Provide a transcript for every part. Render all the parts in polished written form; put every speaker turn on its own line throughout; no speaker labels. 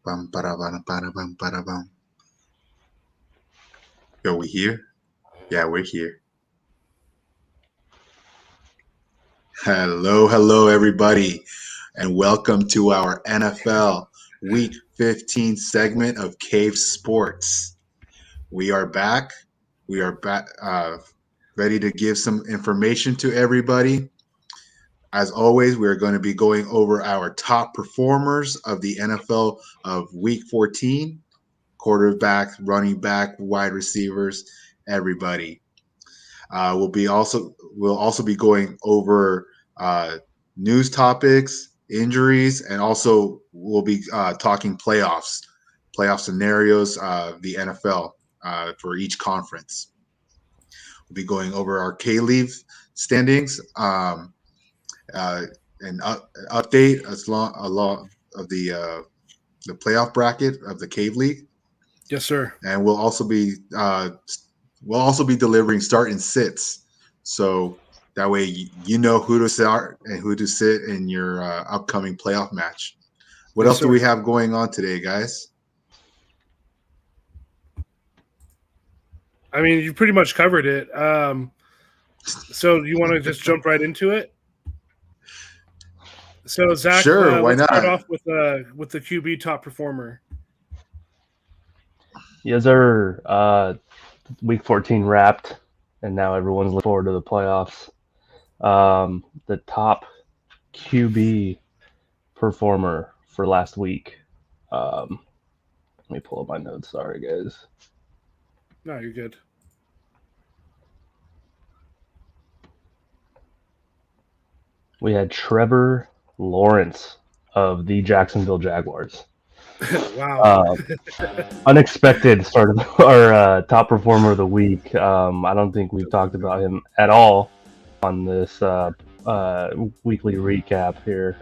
Bum, bada, bada, bada, bum, bada, bum. Yo, we here? Yeah, we're here. Hello, everybody, and welcome to our NFL Week 15 segment of Cave Sports. We are back. We are back, ready to give some information to everybody. As always, we're going to be going over our top performers of the NFL of Week 14. Quarterback, running back, wide receivers, everybody. We'll also be going over news topics, injuries, and also we'll be talking playoff scenarios, the NFL for each conference. We'll be going over our K-League standings, and update along of the playoff bracket of the Cave League.
Yes, sir.
And we'll also be delivering start and sits, so that way you know who to start and who to sit in your upcoming playoff match. What else do we have going on today, guys?
I mean, you pretty much covered it. So you want to just jump right into it? So Zach,
sure, why
let's
not?
start off with the QB top performer.
Yes, sir. Week 14 wrapped, and now everyone's looking forward to the playoffs. The top QB performer for last week. Let me pull up my notes. Sorry, guys.
No, you're good.
We had Trevor Lawrence of the Jacksonville Jaguars.
Wow.
Unexpected start of our top performer of the week. I don't think we've talked about him at all on this weekly recap here.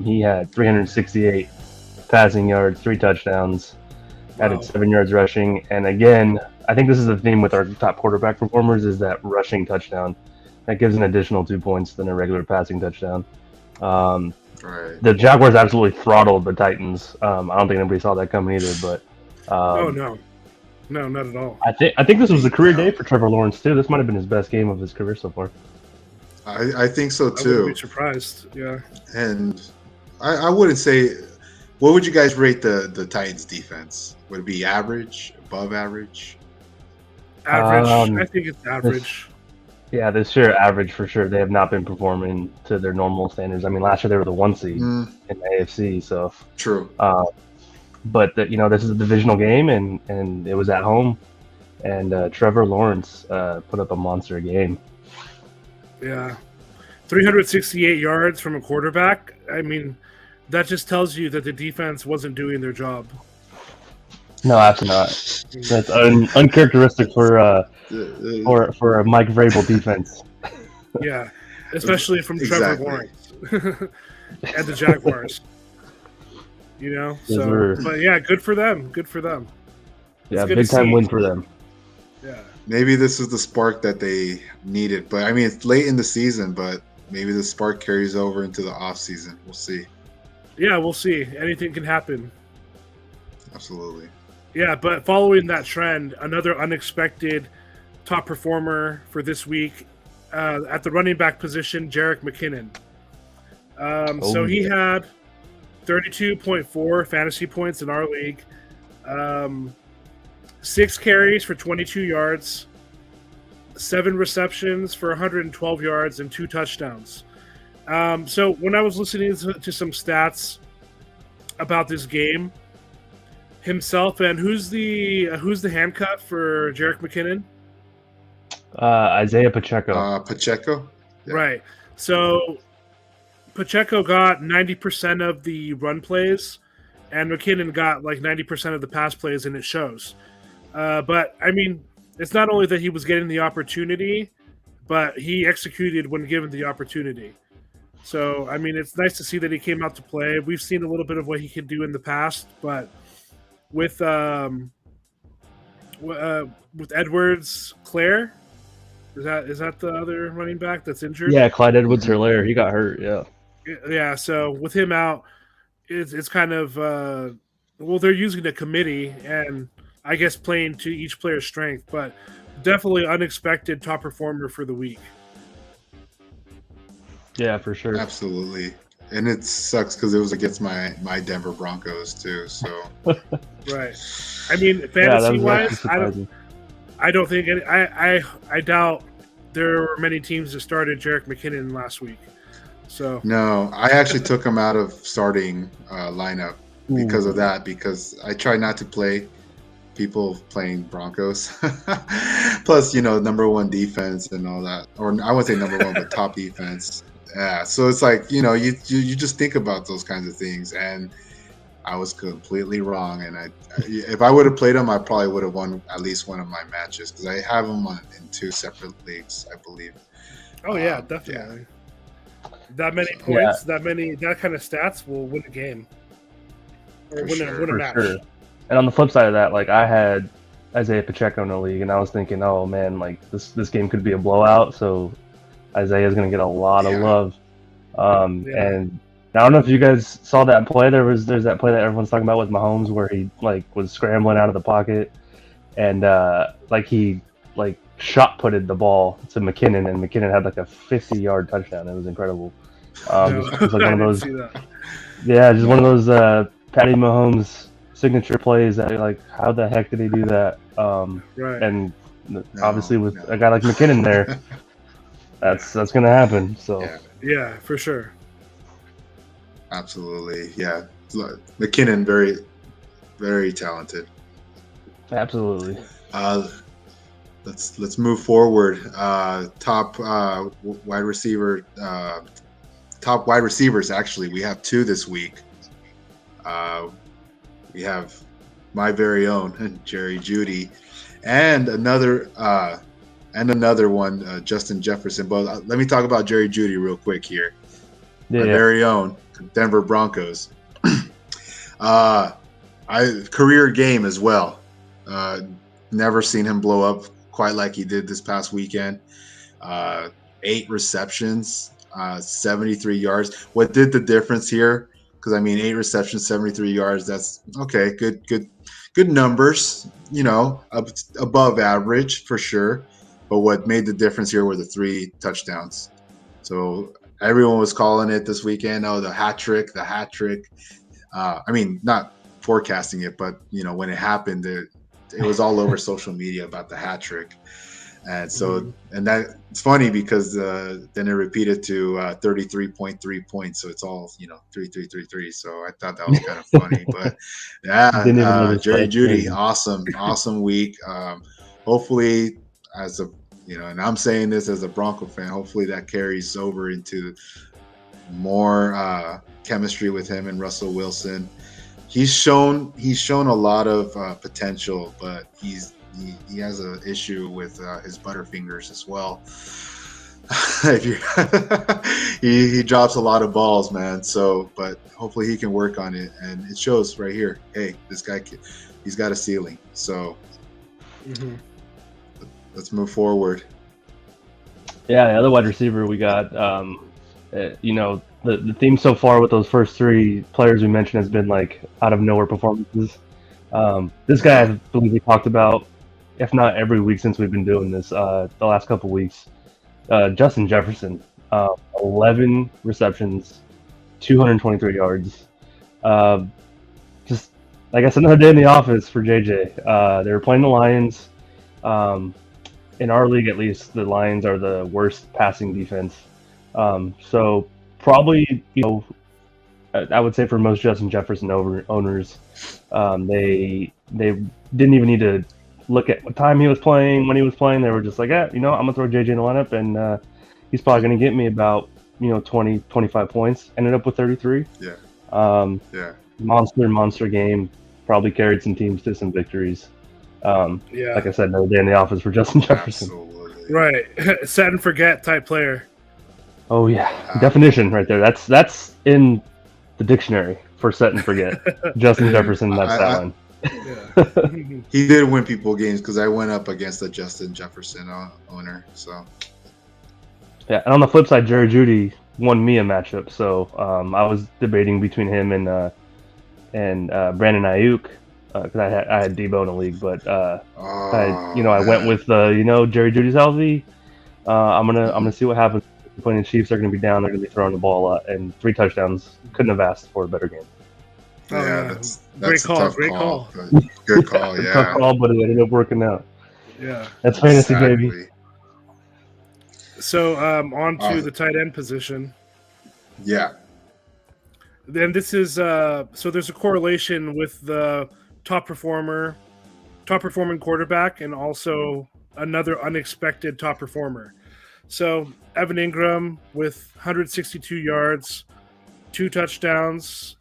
He had 368 passing yards, 3 touchdowns, added 7 yards rushing. And again, I think this is the theme with our top quarterback performers is that rushing touchdown. That gives an additional 2 points than a regular passing touchdown.
Right.
The Jaguars absolutely throttled the Titans. I don't think anybody saw that coming either, but
no, not at all.
I think this was a career day for Trevor Lawrence too. This might have been his best game of his career so far.
I think so too.
I wouldn't be surprised. Yeah.
And I wouldn't say. What would you guys rate the Titans defense? Would it be average, above average?
Average. I think it's average.
This year average for sure. They have not been performing to their normal standards. I mean, last year they were the 1 seed in the AFC. So
true.
But this is a divisional game, and it was at home, and Trevor Lawrence put up a monster game.
Yeah, 368 yards from a quarterback. I mean, that just tells you that the defense wasn't doing their job.
No, absolutely not. That's uncharacteristic for a Mike Vrabel defense.
Yeah, especially from Trevor Lawrence and the Jaguars. But yeah, good for them. Good for them.
Yeah, big time win for them.
Yeah.
Maybe this is the spark that they needed, but I mean it's late in the season, but maybe the spark carries over into the off season. We'll see.
Yeah, we'll see. Anything can happen.
Absolutely.
Yeah, but following that trend, another unexpected top performer for this week at the running back position, Jerick McKinnon. So he had 32.4 fantasy points in our league, 6 carries for 22 yards, 7 receptions for 112 yards, and 2 touchdowns. So when I was listening to some stats about this game, himself and who's the handcuff for Jerick McKinnon?
Isaiah Pacheco.
Pacheco?
Yeah. Right. So Pacheco got 90% of the run plays, and McKinnon got like 90% of the pass plays, and it shows. But, I mean, it's not only that he was getting the opportunity, but he executed when given the opportunity. So, I mean, it's nice to see that he came out to play. We've seen a little bit of what he could do in the past, but with Edwards, Claire, is that the other running back that's injured?
Yeah, Clyde Edwards-Helaire. He got hurt. Yeah.
Yeah. So with him out, it's kind of well, they're using a committee and I guess playing to each player's strength, but definitely unexpected top performer for the week.
Yeah, for sure.
Absolutely. And it sucks because it was against my Denver Broncos too. So
Right. I mean,
Yeah, that
fantasy
was actually
wise,
surprising.
I don't think any, I doubt there were many teams that started Jerick McKinnon last week. So
no, I actually took him out of starting lineup because of
Ooh.
that. Because I try not to play people playing Broncos. Plus, number one defense and all that, or I wouldn't say number one, but top defense. Yeah, so it's like you just think about those kinds of things, and I was completely wrong. And if I would have played him, I probably would have won at least one of my matches because I have him in two separate leagues, I believe.
oh yeah,
Yeah,
definitely. That many
so,
Yeah,
points, that kind of stats will win a game or
for
win a
sure.
match.
sure. And on the flip side of that, like I had Isaiah Pacheco in the league, and I was thinking, oh man, like this game could be a blowout. So Isaiah's gonna get a lot of
Yeah,
love.
Yeah.
And I don't know if you guys saw that play. There's that play that everyone's talking about with Mahomes where he like was scrambling out of the pocket and like he like shot putted the ball to McKinnon, and McKinnon had like a 50-yard touchdown. It was incredible.
No,
Just like
I
one of
didn't
those,
see that.
yeah, just one of
no,
those Patty Mahomes signature plays that like, how the heck did he do that?
Right.
And obviously
no,
with a
no.
guy like McKinnon there,
Yeah.
that's gonna happen. So
Yeah,
Yeah, for sure.
absolutely. Yeah, McKinnon, very, very talented.
absolutely.
Uh, let's move forward. Top wide receiver. Top wide receivers. Actually, we have two this week. Uh, we have my very own Jerry Judy, and another one, Justin Jefferson. But let me talk about Jerry Judy real quick here. My
Yeah,
very own Denver Broncos. Career game as well. Never seen him blow up quite like he did this past weekend. Uh, 8 receptions, 73 yards. What did the difference here? Because I mean, 8 receptions, 73 yards. That's okay. Good numbers. Above average for sure. But what made the difference here were the 3 touchdowns. So everyone was calling it this weekend. Oh, the hat trick, the hat trick. I mean, not forecasting it, but when it happened, it was all over social media about the hat trick. And so, and that it's funny because then it repeated to 33.3 points. So it's all, 3, 3, 3, 3. So I thought that was kind of funny. But yeah,
didn't even notice
Jerry
that.
Judy,
Crazy.
awesome week. Hopefully, as a, and I'm saying this as a Bronco fan, hopefully that carries over into more chemistry with him and Russell Wilson. He's shown a lot of potential, but he has an issue with his butterfingers as well. He drops a lot of balls, man. So, but hopefully he can work on it, and it shows right here. Hey, this guy, he's got a ceiling. So let's move forward.
Yeah, the other wide receiver we got, the theme so far with those first three players we mentioned has been like out of nowhere performances. This guy, I believe we talked about, if not every week since we've been doing this, the last couple weeks. Justin Jefferson, 11 receptions, 223 yards. Just, I guess, another day in the office for JJ. They were playing the Lions. In our league, at least, the Lions are the worst passing defense. So probably, I would say for most Justin Jefferson owners, they didn't even need to look at what time he was playing, when he was playing. They were just like, I'm gonna throw JJ in the lineup, and he's probably gonna get me about 20, 25 points. Ended up with 33.
Yeah. Yeah.
Monster game. Probably carried some teams to some victories. Like I said, another day in the office for Justin Jefferson.
Absolutely.
Right. Set and forget type player.
Oh yeah, definition right there. That's in the dictionary for set and forget. Justin Jefferson, that's that one.
Yeah.
He did win people games because I went up against a Justin Jefferson owner. So
Yeah, and on the flip side, Jerry Judy won me a matchup. So I was debating between him and and Brandon Ayuk, because I had Debo in the league, but I went
man.
with Jerry Judy's healthy. I'm gonna see what happens. Playing the Chiefs are gonna be down. They're gonna be throwing the ball a lot, and 3 touchdowns. Couldn't have asked for a better game.
Oh
Yeah,
yeah, great
that's a
call,
tough
great
call.
call.
But good call,
Tough
yeah.
call, but it ended up working out.
Yeah.
That's fantasy, baby.
Exactly.
So on to
Uh,
the tight end position.
yeah.
Then this is so there's a correlation with the top performing quarterback, and also another unexpected top performer. So Evan Ingram with 162 yards, 2 touchdowns,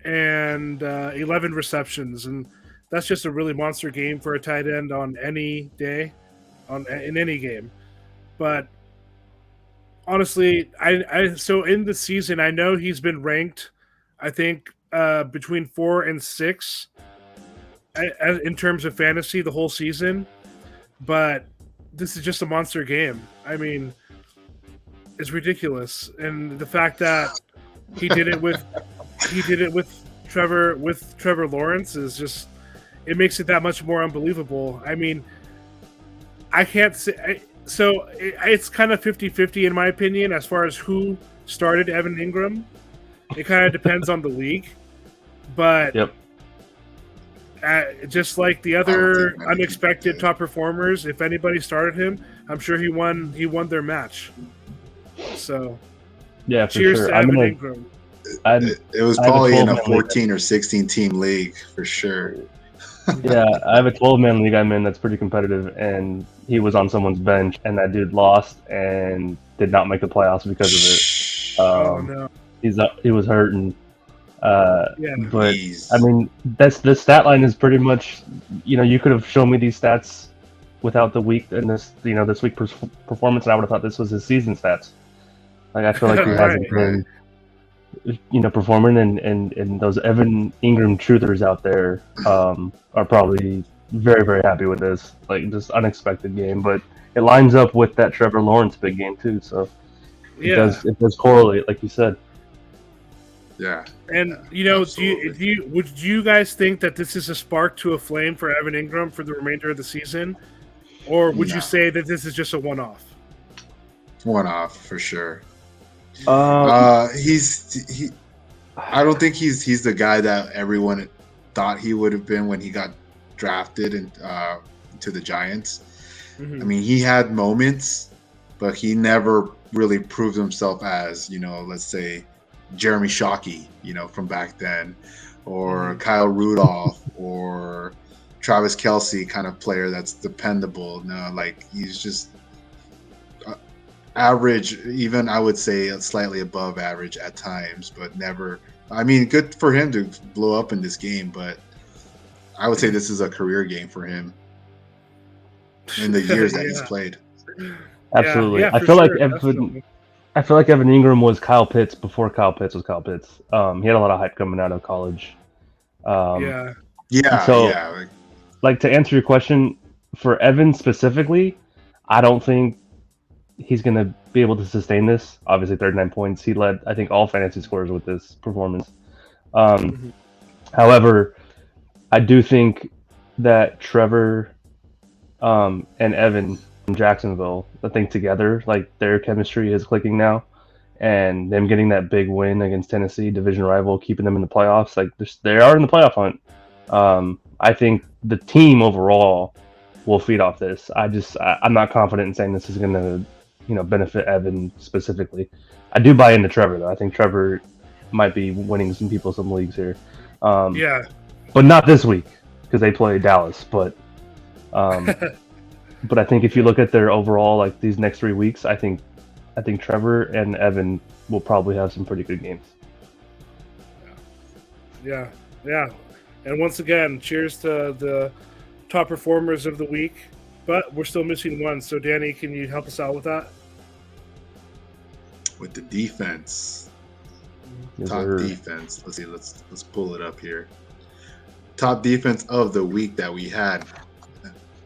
and 11 receptions, and that's just a really monster game for a tight end on any day, in any game. But honestly, so in the season, I know he's been ranked, I think, between 4 and 6 in terms of fantasy the whole season. But this is just a monster game. I mean, it's ridiculous, and the fact that he did it with Trevor Lawrence is just, it makes it that much more unbelievable. I mean, I can't say. So it's kind of 50-50 in my opinion as far as who started Evan Ingram. It kind of depends on the league, but
Yep.
Just like the
I don't
other
think many
unexpected
people
top performers, if anybody started him, I'm sure he won their match. So
Yeah, for
cheers
sure.
to
I'm
Evan
gonna.
Ingram.
It was
I have a
probably in a
12-man league.
14 or 16 team league for sure.
Yeah, I have a 12-man league I'm in that's pretty competitive, and he was on someone's bench, and that dude lost and did not make the playoffs because of it.
Oh no.
He was hurt, and
Yeah.
but
Jeez.
I mean, the stat line is pretty much, you could have shown me these stats without the week and this week performance, and I would have thought this was his season stats. Like, I feel like he hasn't been, performing, and those Evan Ingram truthers out there are probably very, very happy with this. Like, just unexpected game, but it lines up with that Trevor Lawrence big game too, so it does correlate, like you said.
Yeah.
And
Absolutely.
would you guys think that this is a spark to a flame for Evan Ingram for the remainder of the season, or would
No.
you say that this is just a one-off?
One off for sure.
Um,
I don't think he's the guy that everyone thought he would have been when he got drafted to the Giants.
Mm-hmm.
I mean, he had moments, but he never really proved himself as, let's say Jeremy Shockey, from back then, or Kyle Rudolph, or Travis Kelce kind of player that's dependable. No, like, he's just average, even I would say slightly above average at times, but never. I mean, good for him to blow up in this game, but I would say this is a career game for him in the years that he's played.
absolutely.
Yeah,
I
for
feel like
sure, definitely.
Evan Ingram was Kyle Pitts before Kyle Pitts was Kyle Pitts. He had a lot of hype coming out of college.
Yeah.
Yeah.
Like, to answer your question, for Evan specifically, I don't think he's going to be able to sustain this. Obviously, 39 points. He led, I think, all fantasy scorers with this performance. However, I do think that Trevor and Evan from Jacksonville, I think together, like, their chemistry is clicking now. And them getting that big win against Tennessee, division rival, keeping them in the playoffs, like, they are in the playoff hunt. I think the team overall will feed off this. I'm not confident in saying this is going to, benefit Evan specifically. I do buy into Trevor, though. I think Trevor might be winning some people some leagues here.
Yeah.
But not this week because they play Dallas. But but I think if you look at their overall, like, these next 3 weeks, I think Trevor and Evan will probably have some pretty good games.
Yeah. And once again, cheers to the top performers of the week. But we're still missing one. So, Danny, can you help us out with that?
With the defense.
Yes,
Top
sir.
defense. Let's see. Let's pull it up here. Top defense of the week that we had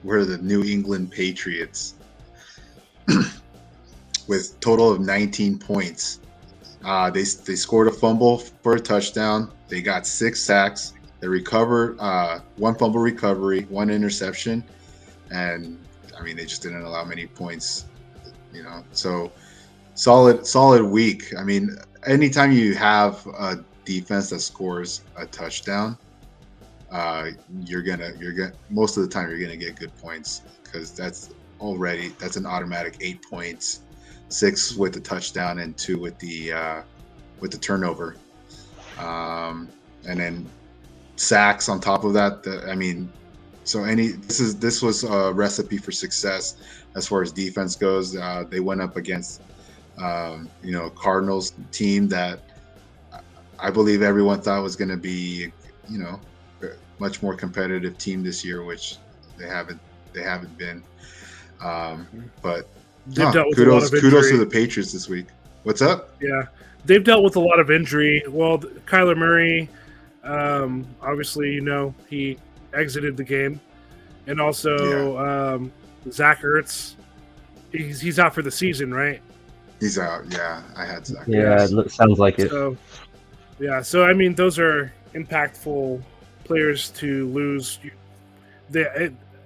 were the New England Patriots with total of 19 points. They scored a fumble for a touchdown. They got 6 sacks. They recovered 1 fumble recovery, 1 interception, and I mean they just didn't allow many points. So solid week. I mean, anytime you have a defense that scores a touchdown, you're gonna most of the time you're gonna get good points because that's an automatic 8 points, 6 with the touchdown and 2 with the turnover, and then sacks on top of that. This was a recipe for success as far as defense goes. They went up against Cardinals team that I believe everyone thought was going to be much more competitive team this year, which they haven't been. But kudos to the Patriots this week. What's up?
Yeah, they've dealt with a lot of injury. Well, Kyler Murray, obviously, he exited the game, and also Zach Ertz, he's out for the season, right?
He's out. Yeah, I had Zach.
Yeah, it sounds like it.
So I mean, those are impactful players to lose.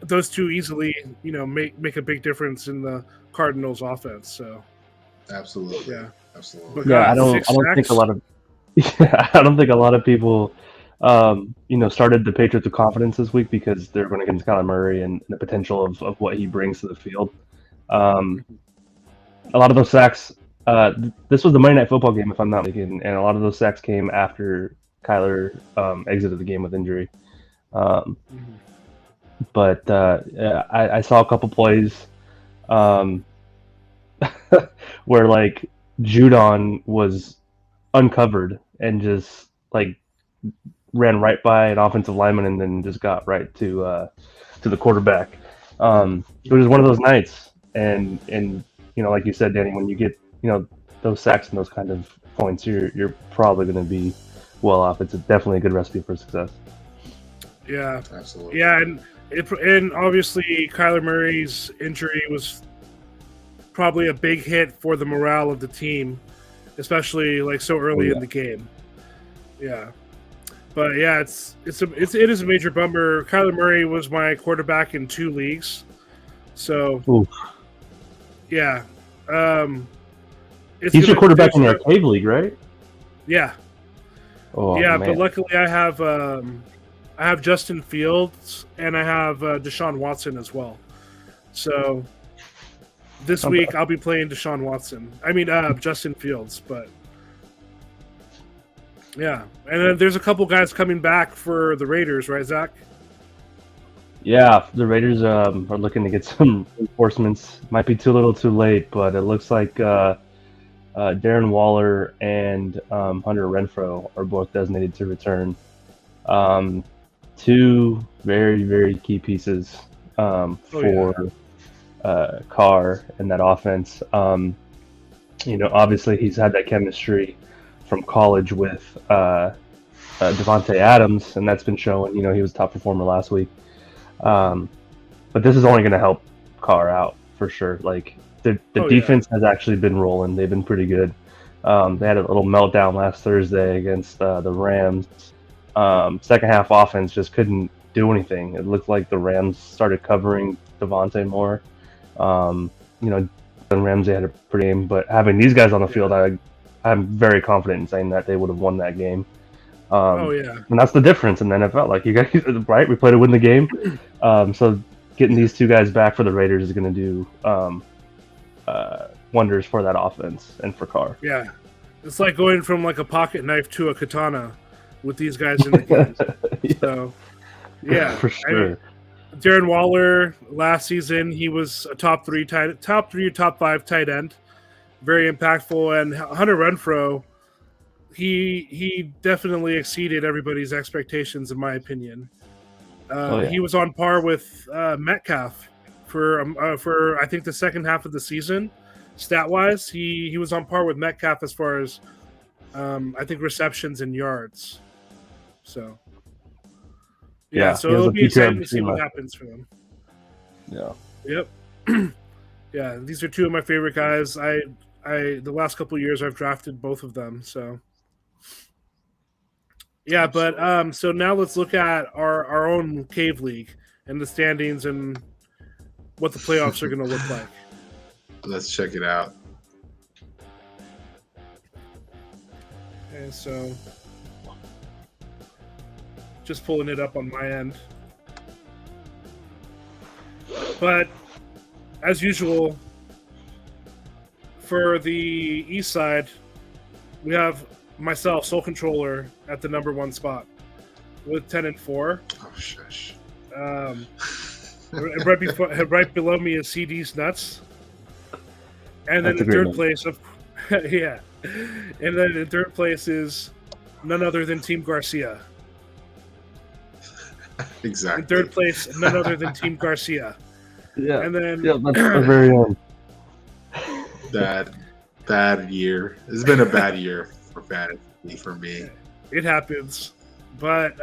Those two easily, make a big difference in the Cardinals' offense. So
absolutely,
But
I don't think a lot of I don't think a lot of people started the Patriots with confidence this week because they're going against Kyler Murray and the potential of what he brings to the field. A lot of those sacks. This was the Monday Night Football game, if I'm not mistaken, and a lot of those sacks came after Kyler exited the game with injury. But I saw a couple plays where like Judon was uncovered and just like ran right by an offensive lineman and then just got right to the quarterback. It was one of those nights, and like you said, Danny, when you get those sacks and those kind of points, you're probably going to be well off. It's definitely a good recipe for success.
Yeah,
absolutely.
Yeah, and obviously Kyler Murray's injury was probably a big hit for the morale of the team, especially like so early in the game. Yeah, but yeah, it is a major bummer. Kyler Murray was my quarterback in 2 leagues, so yeah.
He's your quarterback in your cave league, right?
Yeah.
Oh,
yeah,
man.
but luckily I have Justin Fields and I have Deshaun Watson as well. So this week I'll be playing Deshaun Watson. I mean Justin Fields, but yeah. And then there's a couple guys coming back for the Raiders, right, Zach?
Yeah, the Raiders are looking to get some reinforcements. Might be too little, too late, but it looks like Darren Waller and Hunter Renfrow are both designated to return. 2 very, very key pieces for Carr in that offense. Obviously he's had that chemistry from college with Devontae Adams, and that's been showing. He was top performer last week. But this is only going to help Carr out for sure. Like the defense has actually been rolling. They've been pretty good. They had a little meltdown last Thursday against the Rams. Second half offense just couldn't do anything. It looked like the Rams started covering Devontae more. Ramsey had a pretty game, but having these guys on the field, I'm very confident in saying that they would have won that game. And that's the difference in the NFL. Like you guys, right? We played to win the game. So getting these 2 guys back for the Raiders is going to do wonders for that offense and for Carr.
Yeah, it's like going from like a pocket knife to a katana with these guys in the game. So yeah,
for sure.
Darren Waller last season, he was a top 3 or top 5 tight end, very impactful, and Hunter Renfrow. He definitely exceeded everybody's expectations, in my opinion. He was on par with Metcalf for I think the second half of the season. Stat wise, he was on par with Metcalf as far as I think receptions and yards. So so it'll be exciting to see what happens for them.
Yeah.
Yep. Yeah, these are 2 of my favorite guys. The last couple of years I've drafted both of them. So Yeah, but so now let's look at our own cave league and the standings and what the playoffs are going to look like.
Let's check it out.
Okay, so just pulling it up on my end. But as usual, for the east side, we have myself, Soul Controller, at the number 1 spot with 10-4.
Oh shush.
Right below me is CD's Nuts, and then
That's a
in
great
third
name.
place, yeah, and then in third place is none other than Team Garcia.
Exactly.
In third place, none other than Team Garcia.
Yeah,
And then
that's our very own.
Bad year. It's been a bad year for fantasy for me.
it happens. But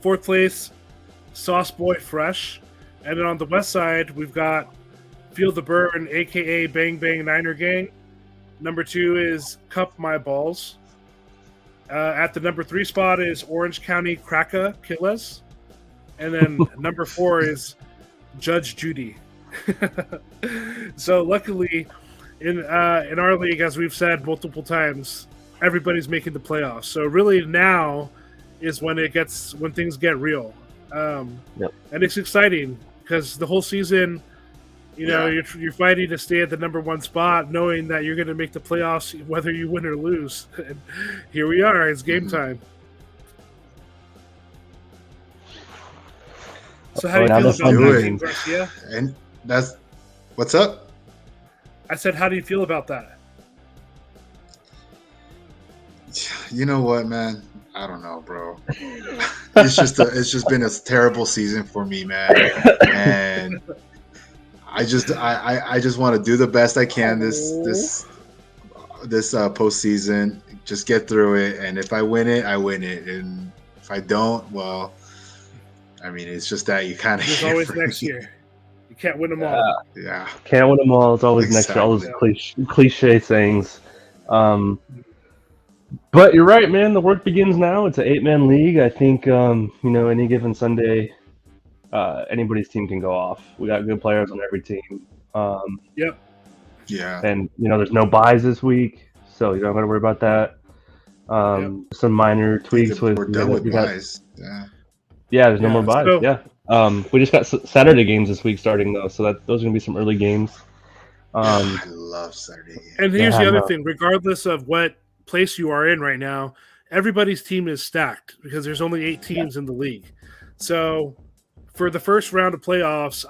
fourth place, Sauce Boy Fresh. And then on the west side, we've got Feel the Burn, a.k.a. Bang Bang Niner Gang. Number 2 is Cup My Balls. At the number 3 spot is Orange County Kraka Killas. And then number 4 is Judge Judy. So luckily, in our league, as we've said multiple times, everybody's making the playoffs. So really now is when things get real.
Yep.
And it's exciting because the whole season, you're fighting to stay at the number 1 spot, knowing that you're going to make the playoffs whether you win or lose. And here we are. It's game time. So how do you feel about that, Team Garcia?
And that's what's up.
I said, how do you feel about that?
You know what, man? I don't know, bro. It's just been a terrible season for me, man. And I just want to do the best I can this postseason. Just get through it, and if I win it, I win it, and if I don't, well, I mean, it's just that you kind of.
There's always next year. You can't win them all.
Yeah.
Can't win them all. It's always next year. All those cliche sayings. But you're right, man. The work begins now. It's an 8-man league. I think any given Sunday, anybody's team can go off. We got good players on every team.
Yep.
Yeah.
And there's no buys this week, so you don't got to worry about that. Some minor tweaks
We're done with
we got,
buys. Yeah.
Yeah, there's no more buys.
So,
we just got Saturday games this week starting though, so those are gonna be some early games.
I love Saturday games.
And here's the other thing: regardless of what place you are in right now, everybody's team is stacked because there's only 8 teams in the league. So for the first round of playoffs,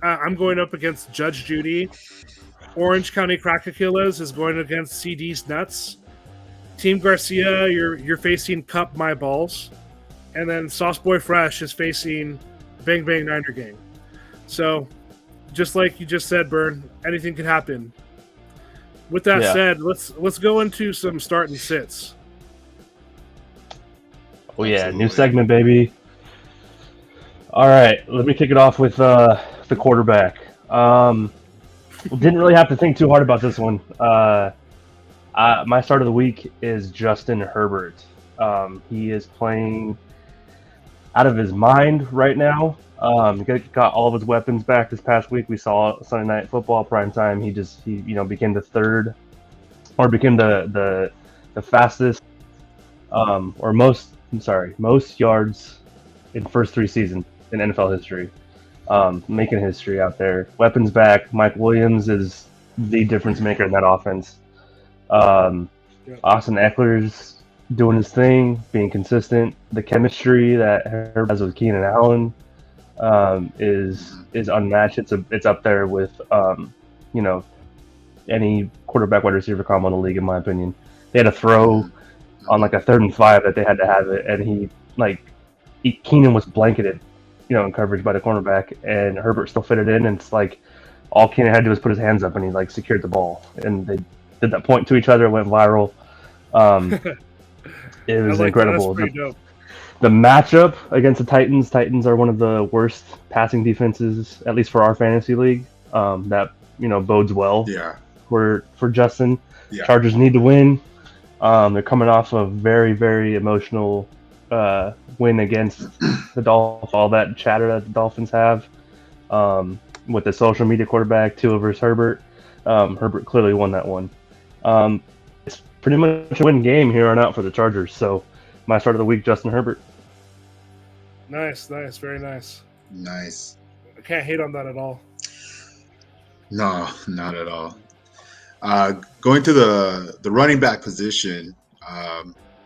I'm going up against Judge Judy. Orange County Crackakillas is going against CD's Nuts. Team Garcia, you're facing Cup My Balls. And then Sauce Boy Fresh is facing Bang Bang Niner Gang. So, just like you just said, Burn, anything can happen. With that said, let's go into some start and sits.
Oh yeah, new segment, baby. All right, let me kick it off with the quarterback. Didn't really have to think too hard about this one. My start of the week is Justin Herbert. He is playing out of his mind right now. He got all of his weapons back this past week. We saw Sunday Night Football prime time. He became the fastest most yards in first 3 seasons in NFL history. Making history out there. Weapons back. Mike Williams is the difference maker in that offense. Austin Eckler's doing his thing, being consistent. The chemistry that Herbert has with Keenan Allen is unmatched. It's up there with any quarterback wide receiver combo in the league, in my opinion. They had a throw on like a 3rd and 5 that they had to have it, and Keenan was blanketed, in coverage by the cornerback, and Herbert still fit it in, and it's like all Keenan had to do was put his hands up, and he secured the ball, and they did that point to each other. It went viral. It was incredible.
The
matchup against the Titans. Titans are one of the worst passing defenses, at least for our fantasy league. That bodes well for Justin.
Yeah.
Chargers need to win. They're coming off a very, very emotional win against the Dolphins. All that chatter that the Dolphins have with the social media quarterback, Tua versus Herbert. Herbert clearly won that one. It's pretty much a win game here on out for the Chargers. So my start of the week, Justin Herbert.
Nice, very nice.
Nice.
I can't hate on that at all.
No, not at all. Going to the running back position,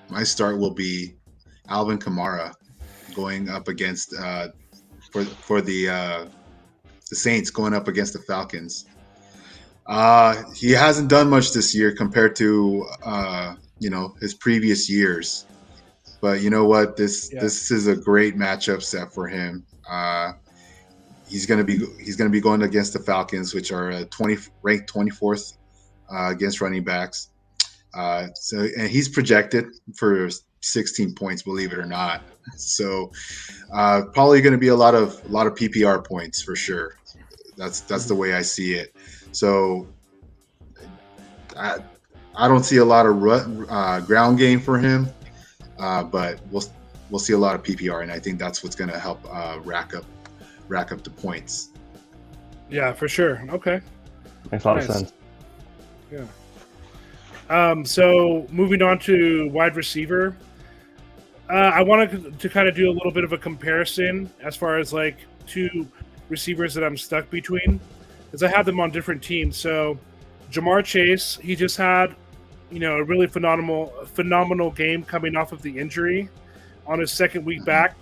my start will be Alvin Kamara going up against for the Saints going up against the Falcons. He hasn't done much this year compared to his previous years, but you know what? This is a great matchup set for him. He's gonna be going against the Falcons, which are ranked 24th against running backs. And he's projected for 16 points, believe it or not. So probably going to be a lot of PPR points for sure. That's the way I see it. So I don't see a lot of ground game for him, but we'll see a lot of PPR, and I think that's what's going to help rack up the points.
Yeah, for sure. Okay,
makes a lot of sense.
Yeah. So moving on to wide receiver, I wanted to kind of do a little bit of a comparison as far as like two receivers that I'm stuck between, because I have them on different teams. So Jamar Chase, he just had, a really phenomenal game coming off of the injury. On his second week back,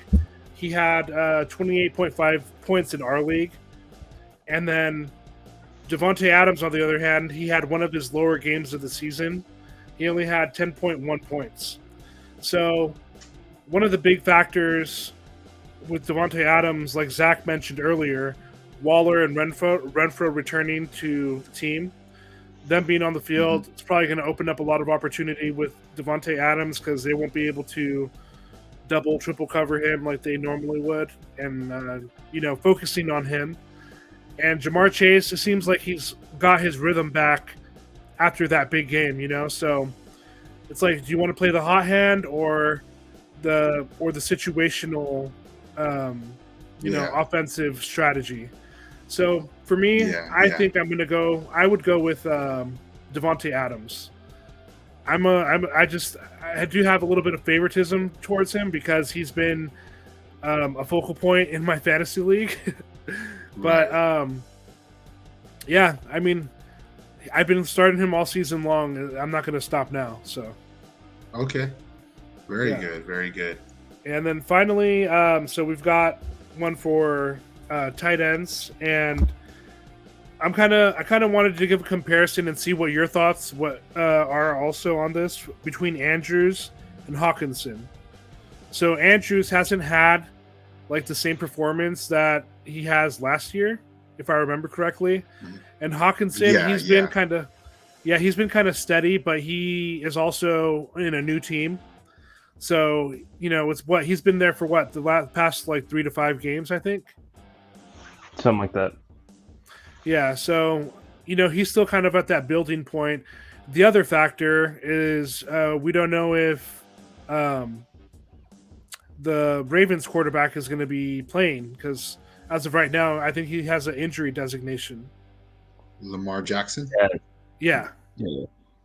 he had 28.5 points in our league, and then Devontae Adams, on the other hand, he had one of his lower games of the season. He only had 10.1 points. So one of the big factors with Devontae Adams, like Zach mentioned earlier, Waller and Renfro returning to the team, them being on the field, it's probably going to open up a lot of opportunity with Devontae Adams because they won't be able to double, triple cover him like they normally would, and focusing on him. And Jamar Chase, it seems like he's got his rhythm back after that big game, So it's like, do you want to play the hot hand or the situational, offensive strategy? So for me, I think I would go with Devontae Adams. I do have a little bit of favoritism towards him because he's been a focal point in my fantasy league. But I mean, I've been starting him all season long. I'm not going to stop now. So
okay, very good.
And then finally, so we've got one for tight ends, and I kind of wanted to give a comparison and see what your thoughts are also on this between Andrews and Hawkinson. So Andrews hasn't had like the same performance that he has last year, if I remember correctly. And Hawkinson, he's been kind of steady, but he is also in a new team. So, he's been there for the past like 3 to 5 games, I think.
Something like that. Yeah,
so, he's still kind of at that building point. The other factor is we don't know if the Ravens quarterback is going to be playing, because as of right now, I think he has an injury designation.
Lamar Jackson?
Yeah.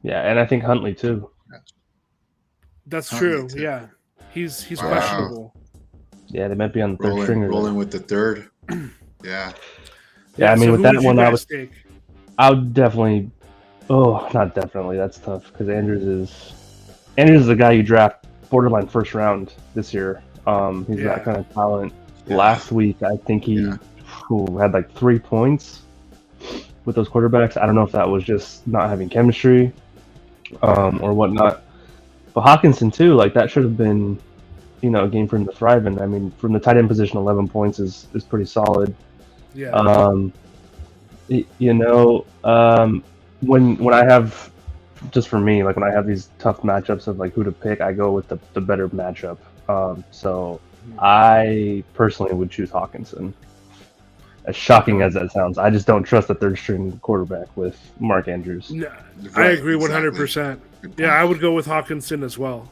And I think Huntley too.
That's true. Too. Yeah. He's questionable.
Yeah, they might be on the third string.
Rolling with the third. Yeah.
Yeah, I mean, so with that one, I would definitely. Oh, not definitely. That's tough because Andrews is the guy you draft borderline first round this year. He's that kind of talent. Yeah. Last week, I think he had like 3 points with those quarterbacks. I don't know if that was just not having chemistry or whatnot. But Hawkinson too, like that should have been, a game for him to thrive in. I mean, from the tight end position, 11 points is pretty solid.
Yeah.
When I have, just for me, like when I have these tough matchups of like who to pick, I go with the better matchup. So I personally would choose Hawkinson. As shocking as that sounds, I just don't trust the third string quarterback with Mark Andrews.
No, I agree 100%.
Good
Yeah,
point.
I would go with Hawkinson as well.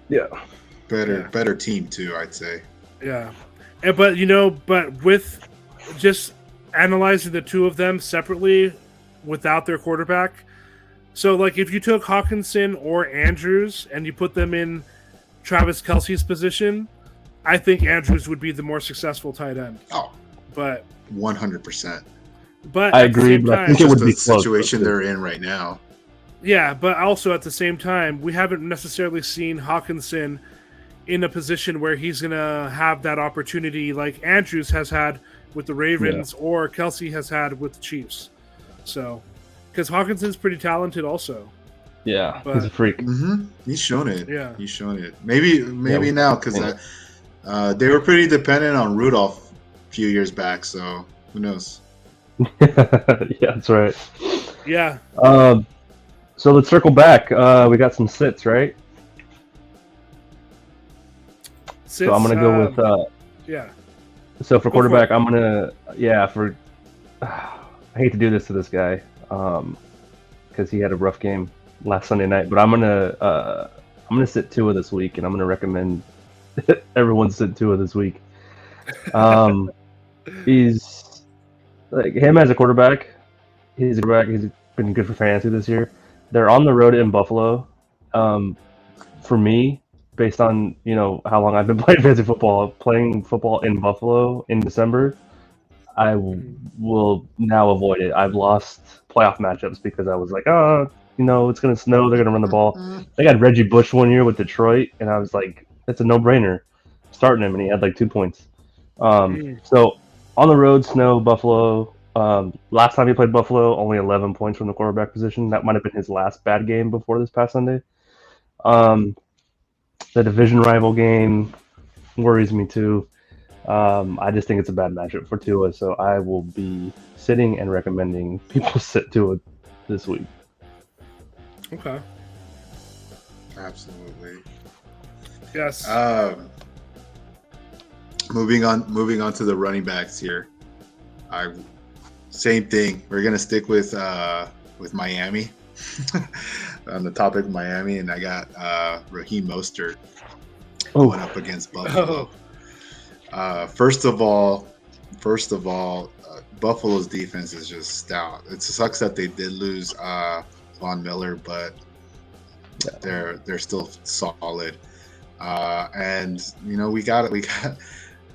Yeah.
Better team too, I'd say.
Yeah, but with just analyzing the two of them separately without their quarterback. So, like, if you took Hawkinson or Andrews and you put them in Travis Kelce's position, I think Andrews would be the more successful tight end.
Oh,
But
100%.
but
I
at the
agree,
same
but I
time,
think it
Just
would
the
be close.
situation they're in right now.
yeah, but also at the same time, we haven't necessarily seen Hawkinson in a position where he's going to have that opportunity like Andrews has had with the Ravens or Kelsey has had with the Chiefs. So, because Hawkinson's pretty talented also.
Yeah,
But-
he's a freak.
Mm-hmm. He's shown it.
Yeah.
He's shown it. Maybe now because
yeah.
they were pretty dependent on Rudolph a few years back. So who knows?
Yeah, that's right.
Yeah.
So let's circle back. We got some sits, right? So I'm gonna go with
yeah.
So for
Go for
quarterback,
it.
I'm gonna I hate to do this to this guy because he had a rough game last Sunday night, but I'm gonna sit Tua this week, and I'm gonna recommend everyone sit Tua this week. He's like him as a quarterback. He's a quarterback. He's been good for fantasy this year. They're on the road in Buffalo. For me, based on how long I've been playing fantasy football, playing football in Buffalo in December, I will now avoid it. I've lost playoff matchups because I was like, it's gonna snow. They're gonna run the ball. They got Reggie Bush one year with Detroit, and I was like, it's a no-brainer starting him, and he had like 2 points. So on the road, snow, Buffalo. Last time he played Buffalo, only 11 points from the quarterback position. That might have been his last bad game before this past Sunday. The division rival game worries me too. I just think it's a bad matchup for Tua, so I will be sitting and recommending people sit Tua this week.
Okay.
Absolutely.
Yes.
Moving on to the running backs here. Same thing. We're gonna stick with Miami on the topic of Miami, and I got Raheem Mostert going up against Buffalo. First of all, Buffalo's defense is just stout. It sucks that they did lose Von Miller, but they're still solid. And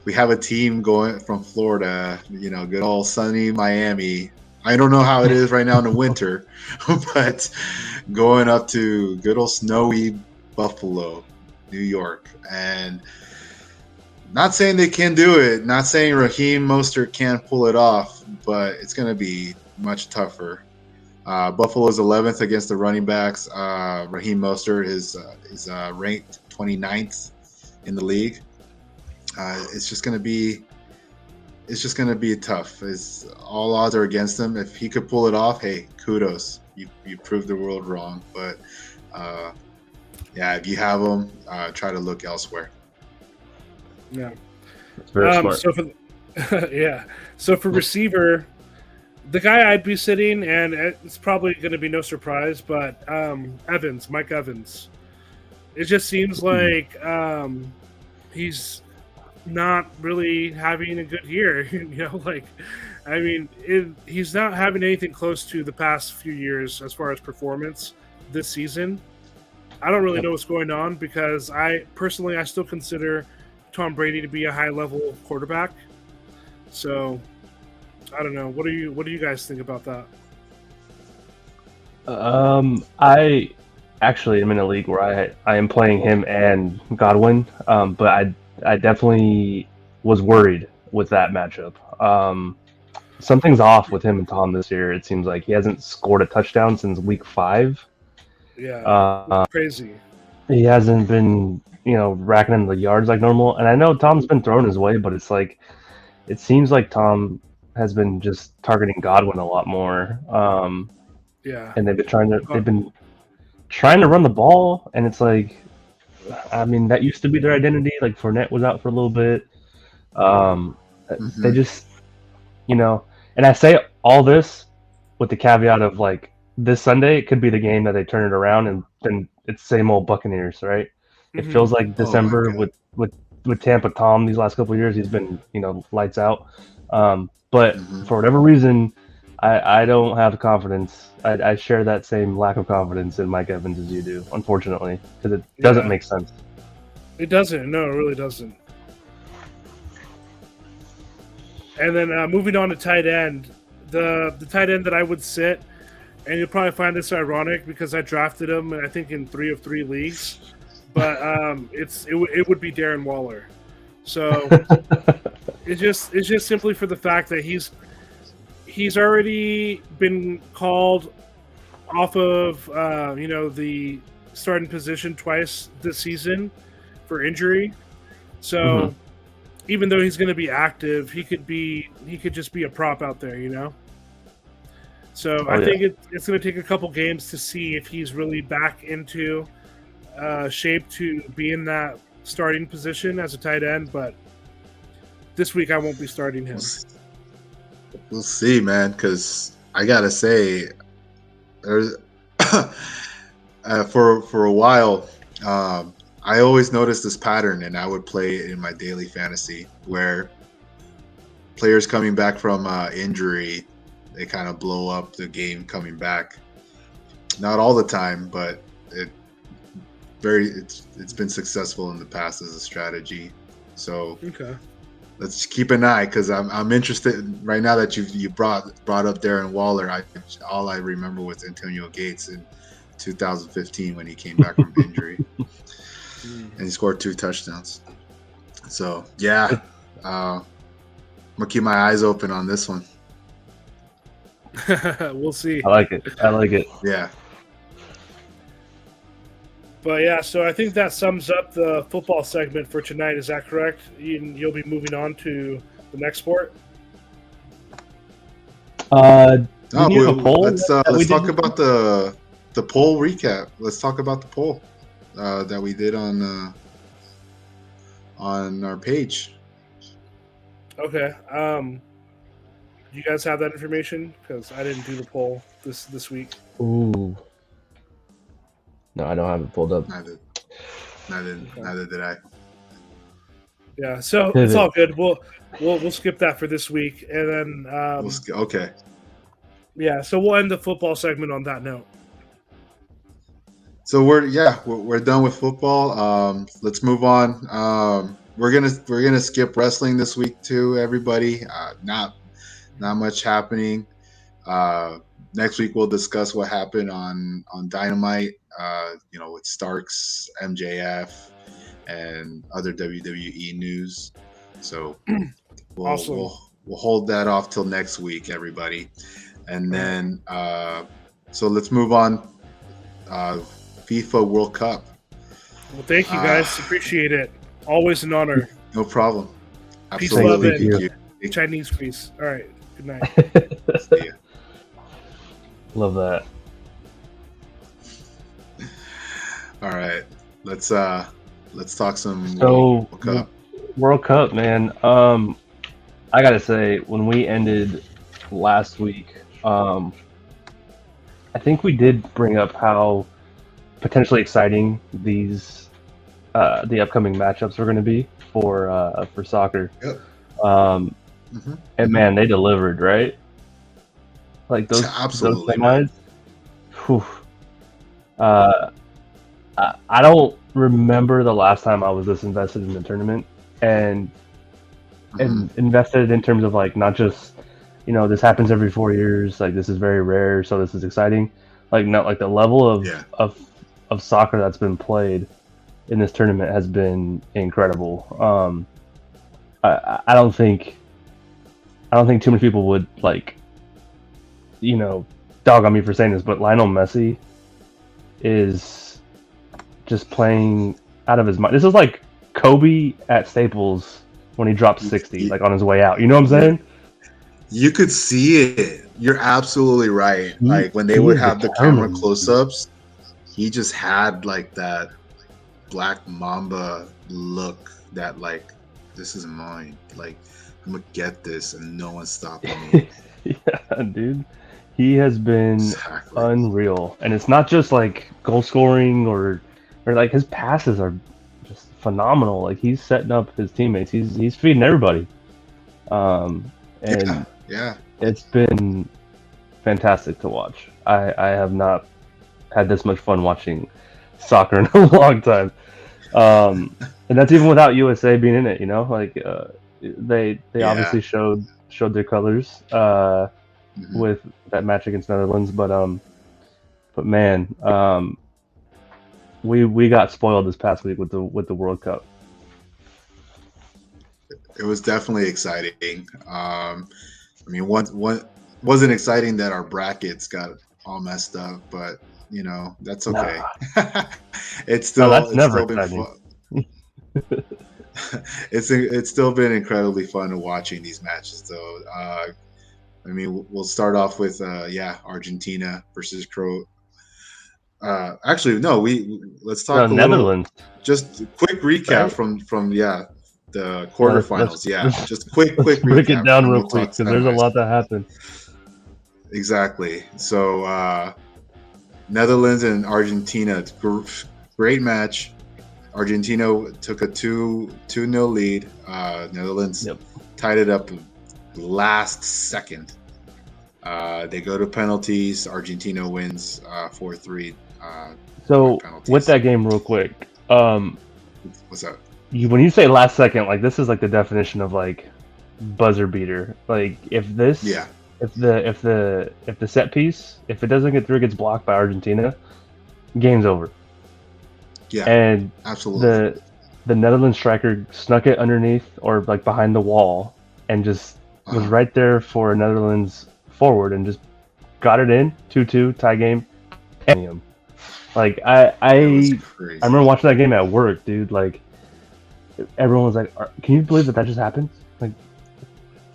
we have a team going from Florida, good old sunny Miami. I don't know how it is right now in the winter, but going up to good old snowy Buffalo, New York. And not saying they can do it, not saying Raheem Mostert can't pull it off, but it's going to be much tougher. Buffalo's 11th against the running backs. Raheem Mostert is ranked 29th in the league. It's just going to be tough. All odds are against him. If he could pull it off, hey, kudos. You proved the world wrong. But if you have him, try to look elsewhere.
Yeah.
That's very smart.
So for receiver, the guy I'd be sitting, and it's probably going to be no surprise, but Mike Evans. It just seems like he's not really having a good year. He's not having anything close to the past few years as far as performance this season. I don't really know what's going on because I still consider Tom Brady to be a high-level quarterback. So I don't know. What do you guys think about that?
I actually am in a league where I am playing him and Godwin, but I definitely was worried with that matchup. Something's off with him and Tom this year. It seems like he hasn't scored a touchdown since week 5.
Yeah, crazy.
He hasn't been, racking in the yards like normal. And I know Tom's been thrown his way, but it's like, it seems like Tom has been just targeting Godwin a lot more. And they've been trying to run the ball, and it's like, that used to be their identity. Like Fournette was out for a little bit. They just, and I say all this with the caveat of like this Sunday, it could be the game that they turn it around and then it's same old Buccaneers, right? It
Mhm.
feels like
Oh my
December
god.
with Tampa Tom these last couple of years. He's been lights out. But
Hmm.
for whatever reason, I don't have confidence. I share that same lack of confidence in Mike Evans as you do, unfortunately, because it doesn't
Yeah,
make sense.
it doesn't. No, it really doesn't. And then moving on to tight end, the tight end that I would sit, and you'll probably find this ironic because I drafted him, I think in 3 of 3 leagues, but it would be Darren Waller. So it's just simply for the fact that he's already been called off of the starting position twice this season for injury.
Mhm.
So even though he's going to be active, he could just be a prop out there, you know. So
Oh
I
yeah.
think it's going to take a couple games to see if he's really back into shape to be in that starting position as a tight end. But this week I won't be starting
We'll
him.
see, we'll see, man. Because I gotta say, there's for a while, I always noticed this pattern, and I would play it in my daily fantasy where players coming back from injury, they kind of blow up the game coming back. Not all the time, but it's been successful in the past as a strategy. So
Okay.
let's keep an eye because I'm interested right now that you brought up Darren Waller. All I remember was Antonio Gates in 2015 when he came back from injury and he scored 2 touchdowns. So yeah, I'm gonna keep my eyes open on this one.
We'll see.
I like it. I like it.
Yeah.
But yeah, so I think that sums up the football segment for tonight. Is that correct? You'll be moving on to the next sport.
Didn't you have a poll that we
Let's
did?
talk about the poll recap. Let's talk about the poll that we did on our page.
Okay. Do you guys have that information? Because I didn't do the poll this week.
Ooh. No, I don't have it pulled up.
Neither did I.
Yeah, so
Pivot.
it's all good. We'll skip that for this week, and then
Okay.
yeah, so we'll end the football segment on that note.
So we're done with football. Let's move on. We're gonna skip wrestling this week too, everybody. Not much happening. Next week we'll discuss what happened on Dynamite. With Starks, MJF, and other WWE news. So
Awesome.
we'll hold that off till next week, everybody. And then so let's move on. FIFA World Cup.
Well, thank you guys. Appreciate it. Always an honor.
No problem.
Peace,
Absolutely.
love,
Thank
and Chinese grease. All right. Good night.
See ya.
Love that.
All right. Let's talk some
So
World Cup.
World Cup, man. I gotta say, when we ended last week, I think we did bring up how potentially exciting these the upcoming matchups are going to be for soccer.
Yep.
And man, they delivered, right? Like those
Absolutely,
semis. Whew. I don't remember the last time I was this invested in the tournament and invested in terms of like not just this happens every 4 years, like this is very rare, so this is exciting. Like not like the level of soccer that's been played in this tournament has been incredible. I don't think too many people would like dog on me for saying this, but Lionel Messi is just playing out of his mind. This is like Kobe at Staples when he dropped 60, like on his way out. You know what I'm saying?
You could see it. You're absolutely right. Like when they would have the camera close-ups, he just had like that Black Mamba look that like, this is mine. Like I'm gonna get this and no one's stopping me.
Yeah, dude. He has been
Exactly.
unreal, and it's not just like goal scoring or like his passes are just phenomenal. Like he's setting up his teammates. He's feeding everybody.
Yeah,
And
yeah.
it's been fantastic to watch. I have not had this much fun watching soccer in a long time. And that's even without USA being in it. You know, like they
Yeah.
obviously showed their colors
Mhm.
with that match against Netherlands, but man, we got spoiled this past week with the World Cup.
It was definitely exciting. I mean, one wasn't exciting that our brackets got all messed up, but that's okay.
Nah,
it's
no,
still
that's
it's
never
still been
exciting.
fun. It's still been incredibly fun watching these matches, though. I mean, we'll start off with Argentina versus Croatia. Actually, no, we let's
No,
talk a little.
Netherlands,
Just a quick recap
right?
from the
Yeah,
quarterfinals. Yeah,
let's
just quick
break it
recap, and
down
then
real
we'll
quick
talk
because there's a
semis.
lot that happened.
Exactly. So Netherlands and Argentina, great match. Argentina took a 2-0 lead. Netherlands
Yep.
tied it up last second. They go to penalties. Argentina wins 4-3 going
So with
penalties.
that game, real quick,
What's up?
when you say last second, like this is like the definition of like buzzer beater. Like
Yeah,
if the set piece, if it doesn't get through, it gets blocked by Argentina, game's over.
yeah,
And
absolutely.
the Netherlands striker snuck it underneath or like behind the wall and just was
Uh-huh.
right there for Netherlands forward and just got it in 2-2 tie game. Like
It was
I remember
crazy.
watching that game at work, dude. Like everyone was like, "Can you believe that just happened?" Like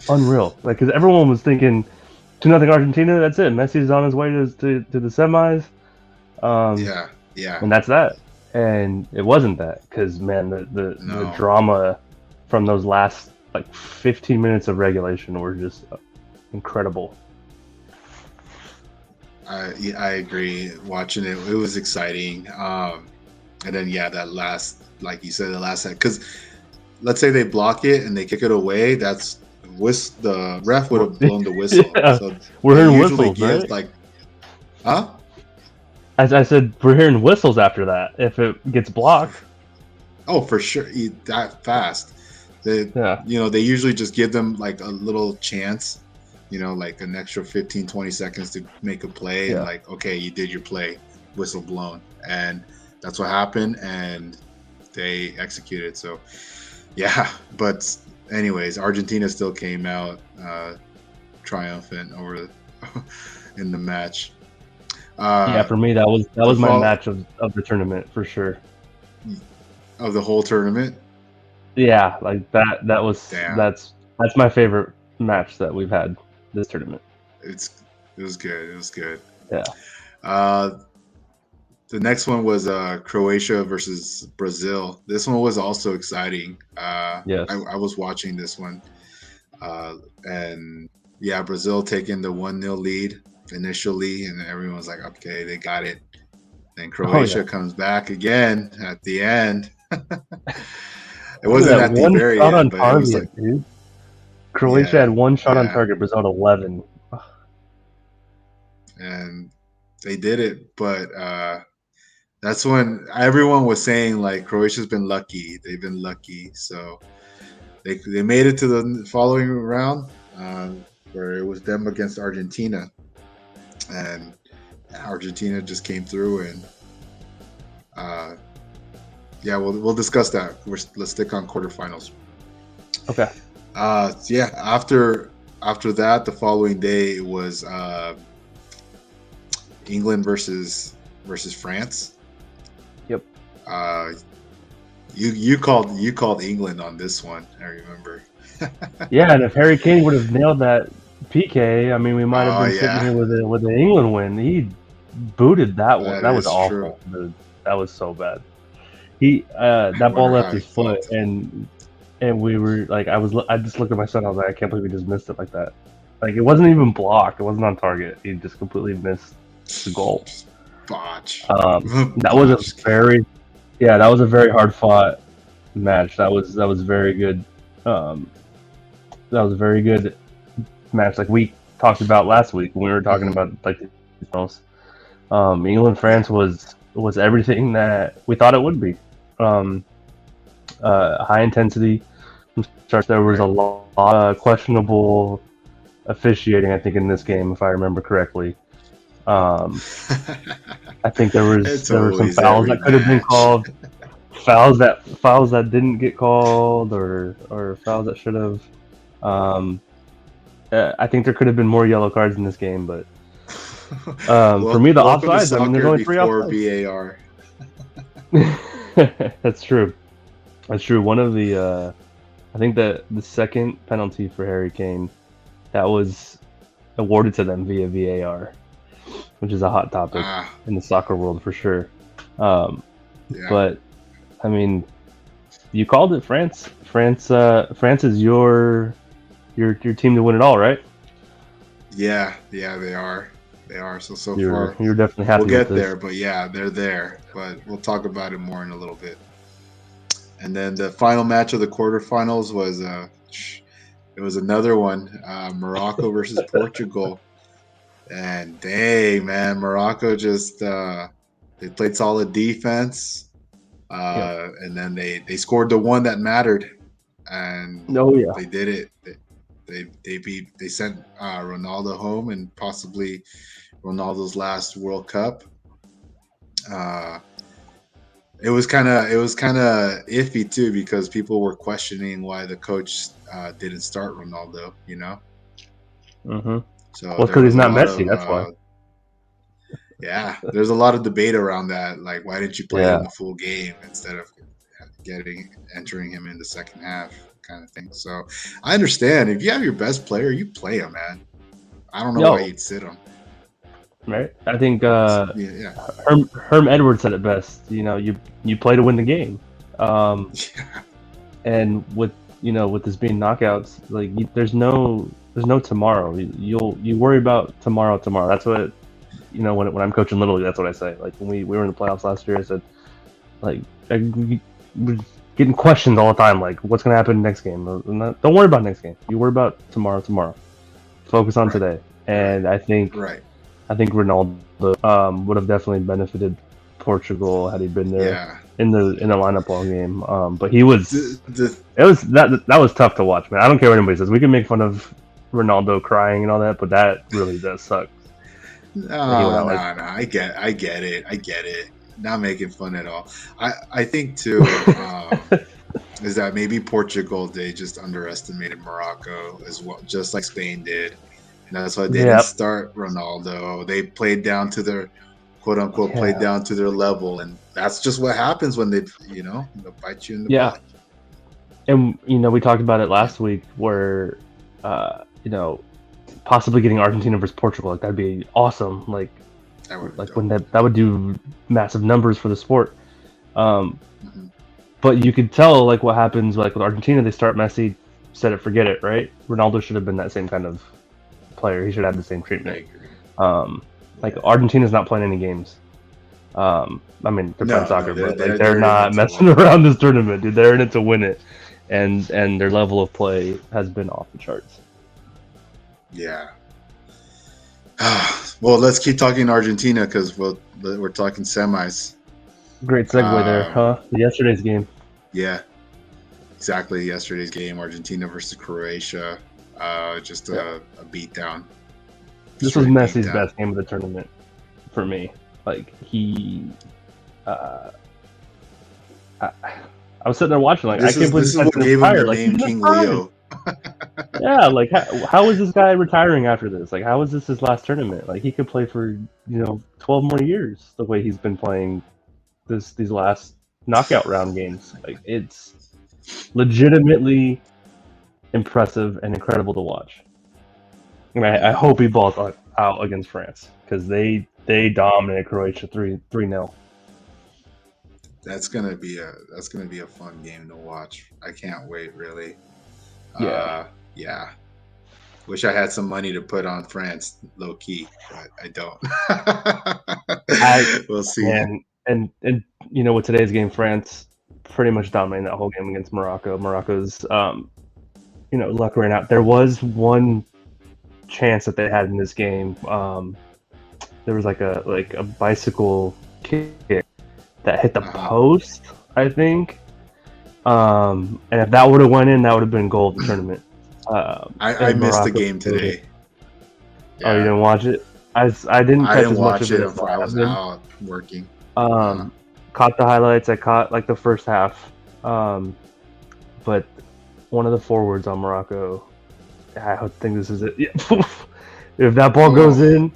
unreal. Like because everyone was thinking 2-0 Argentina. That's it. Messi's on his way to the semis. Um,
Yeah, yeah.
and that's that. And it wasn't that because man, the
No,
drama from those last like 15 minutes of regulation were just incredible.
I agree. Watching it, it was exciting. And then that last, like you said, the last because let's say they block it and they kick it away, the ref would have blown the whistle.
Yeah,
So
we're
they
hearing
usually
whistles,
give
right?
like, huh?
As I said, we're hearing whistles after that if it gets blocked.
Oh, for sure, that fast. They
Yeah,
they usually just give them like a little chance, like an extra 15, 20 seconds to make a play, and
yeah.
like, okay, you did your play, whistle blown, and that's what happened, and they executed. So yeah, but anyways, Argentina still came out triumphant over in the match.
Yeah,
Uh,
for me that
the
was my
fall
match of the tournament for sure.
of the whole tournament.
Yeah, like
Damn,
that's my favorite match that we've had this tournament.
it was good. It was good.
Yeah.
Uh, the next one was Croatia versus Brazil. This one was also exciting.
Yes.
I was watching this one, and yeah, Brazil taking the 1-0 lead initially, and everyone was like, okay, they got it. Then
Oh yeah.
Croatia comes back again at the end. It
Look at
wasn't
that
at the
one
very
shot
end,
on
but it was like,
target, dude. Croatia had
yeah,
one shot on
yeah,
target, Brazil had 11.
and they did it. But that's when everyone was saying like Croatia's been lucky. They've been lucky. So they made it to the following round, where it was them against Argentina, and Argentina just came through. And uh, yeah, we'll discuss that. Let's stick on quarterfinals.
Okay.
Yeah, after that, the following day it was England versus France.
Yep.
Uh, you called England on this one. I remember.
Yeah, and if Harry Kane would have nailed that PK, I mean, we might have
Oh
been sitting
yeah,
here with an England win. He booted that one.
that
That was
is true.
awful, dude. That was so bad. He
I
that ball
wonder
left
how he
his foot,
felt.
and we were like, I just looked at my son. I was like, I can't believe he just missed it like that. Like, it wasn't even blocked. It wasn't on target. He just completely missed the goal.
Botch.
That was that was a very hard fought match. That was very good. That was a very good match. Like we talked about last week when we were talking about like the finals. England France was everything that we thought it would be. High intensity. There was a lot of questionable officiating, I think, in this game, if I remember correctly. I think there were some fouls that could have been called, fouls that didn't get called, or fouls that should have. I think there could have been more yellow cards in this game, but for me, the offsides. I mean, there's only 3 offsides.
VAR.
That's true. That's true. One of the, I think the second penalty for Harry Kane, that was awarded to them via VAR, which is a hot topic in the soccer world for sure. But I mean, you called it, France. France is your team to win it all, right?
Yeah, they are. They are. So
you're
far,
you're definitely happy.
We'll get
with this.
there, but yeah, they're there. But we'll talk about it more in a little bit. And then the final match of the quarterfinals was it was another one, Morocco versus Portugal. And dang, man, Morocco just they played solid defense, and then they scored the one that mattered, and they did it. They sent Ronaldo home and possibly Ronaldo's last World Cup. It was kind of iffy too, because people were questioning why the coach didn't start Ronaldo. You know.
Mm-hmm.
So
because he's not Messi. That's why.
Yeah, there's a lot of debate around that. Like, why didn't you play him the full game instead of entering him in the second half, kind of thing. So I understand, if you have your best player, you play him, man. I don't know why you'd sit him.
Right. I think Herm Edwards said it best. You know, you play to win the game. And with this being knockouts, like there's no tomorrow. You worry about tomorrow. That's what when I'm coaching Little League, that's what I say. Like when we were in the playoffs last year, I said, like, we're getting questions all the time, like what's gonna happen next game. Don't worry about next game. You worry about tomorrow. Focus on today. And I think Ronaldo would have definitely benefited Portugal had he been there in the lineup all game. But he was that was tough to watch, man. I don't care what anybody says. We can make fun of Ronaldo crying and all that, but that really does suck.
No, I get it. Not making fun at all. I think too is that maybe Portugal, they just underestimated Morocco as well, just like Spain did. And that's why they didn't start Ronaldo. They played down to their quote unquote played down to their level, and that's just what happens when they'll bite you in the butt.
And we talked about it last week where possibly getting Argentina versus Portugal, like that'd be awesome. Like when that would do massive numbers for the sport. But you could tell like what happens like with Argentina. They start Messi, set it, forget it, right? Ronaldo should have been that same kind of player. He should have the same treatment. Like Argentina's not playing any games. I mean, they're playing soccer, but they're not messing around this tournament, dude. They're in it to win it, and their level of play has been off the charts.
Yeah. Well, let's keep talking Argentina because we're talking semis.
Great segue there, huh? Yesterday's game.
Yeah, exactly. Yesterday's game, Argentina versus Croatia. Just a beatdown.
This was Messi's best game of the tournament for me. Like I was sitting there watching, like, I can't believe
this is what gave him the name King Leo.
Yeah, like how is this guy retiring after this? Like, how is this his last tournament? Like, he could play for 12 more years the way he's been playing these last knockout round games. Like, it's legitimately impressive and incredible to watch. And I hope he balls out against France because they dominated Croatia 3-0.
That's gonna be a fun game to watch. I can't wait, really. Yeah. Wish I had some money to put on France, low key, but I don't.
I
We'll see.
and with today's game, France pretty much dominating that whole game against Morocco. Morocco's luck ran out. There was one chance that they had in this game. There was like a bicycle kick that hit the post, I think. And if that would have went in, that would have been goal of the tournament.
I missed the game today.
Yeah. Oh, you didn't watch it? I didn't catch as much of it as
I was out working.
Caught the highlights. I caught like the first half. But one of the forwards on Morocco, I think this is it. Yeah. If that ball goes in,